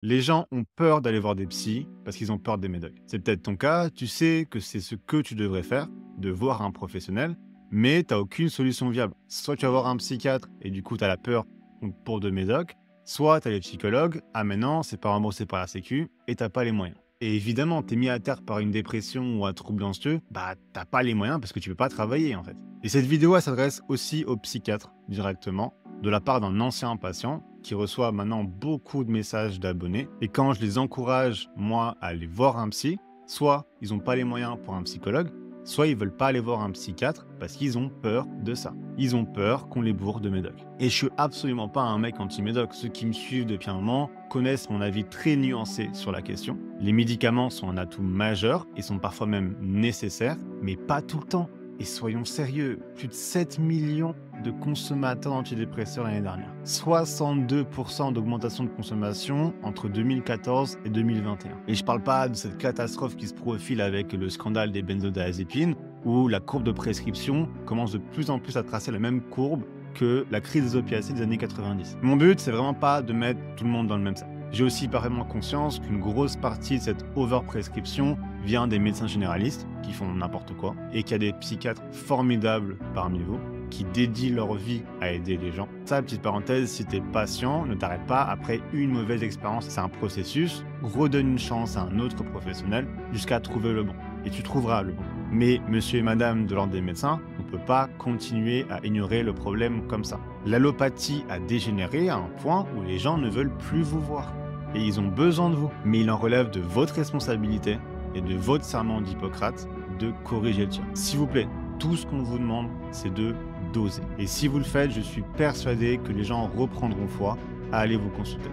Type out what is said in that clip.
Les gens ont peur d'aller voir des psys parce qu'ils ont peur des médocs. C'est peut-être ton cas, tu sais que c'est ce que tu devrais faire, de voir un professionnel, mais tu n'as aucune solution viable. Soit tu vas voir un psychiatre et du coup tu as la peur pour de médocs, soit tu as les psychologues, ah mais non, c'est pas remboursé par la sécu et t'as pas les moyens. Et évidemment, t'es mis à terre par une dépression ou un trouble anxieux, bah t'as pas les moyens parce que tu peux pas travailler en fait. Et cette vidéo, elle s'adresse aussi aux psychiatres directement, de la part d'un ancien patient qui reçoit maintenant beaucoup de messages d'abonnés. Et quand je les encourage, moi, à aller voir un psy, soit ils n'ont pas les moyens pour un psychologue, soit ils veulent pas aller voir un psychiatre parce qu'ils ont peur de ça. Ils ont peur qu'on les bourre de médoc. Et je suis absolument pas un mec anti-médoc. Ceux qui me suivent depuis un moment connaissent mon avis très nuancé sur la question. Les médicaments sont un atout majeur et sont parfois même nécessaires, mais pas tout le temps. Et soyons sérieux, plus de 7 millions de consommateurs d'antidépresseurs l'année dernière. 62% d'augmentation de consommation entre 2014 et 2021. Et je parle pas de cette catastrophe qui se profile avec le scandale des benzodiazépines, où la courbe de prescription commence de plus en plus à tracer la même courbe que la crise des opiacés des années 90. Mon but, c'est vraiment pas de mettre tout le monde dans le même sac. J'ai aussi parfaitement conscience qu'une grosse partie de cette overprescription vient des médecins généralistes qui font n'importe quoi et qu'il y a des psychiatres formidables parmi vous qui dédient leur vie à aider les gens. Ça, petite parenthèse, si t'es patient, ne t'arrête pas après une mauvaise expérience. C'est un processus. Redonne une chance à un autre professionnel jusqu'à trouver le bon. Et tu trouveras le bon. Mais monsieur et madame de l'ordre des médecins, on ne peut pas continuer à ignorer le problème comme ça. L'allopathie a dégénéré à un point où les gens ne veulent plus vous voir. Et ils ont besoin de vous. Mais il en relève de votre responsabilité et de votre serment d'Hippocrate de corriger le tir. S'il vous plaît, tout ce qu'on vous demande, c'est de doser. Et si vous le faites, je suis persuadé que les gens reprendront foi à aller vous consulter.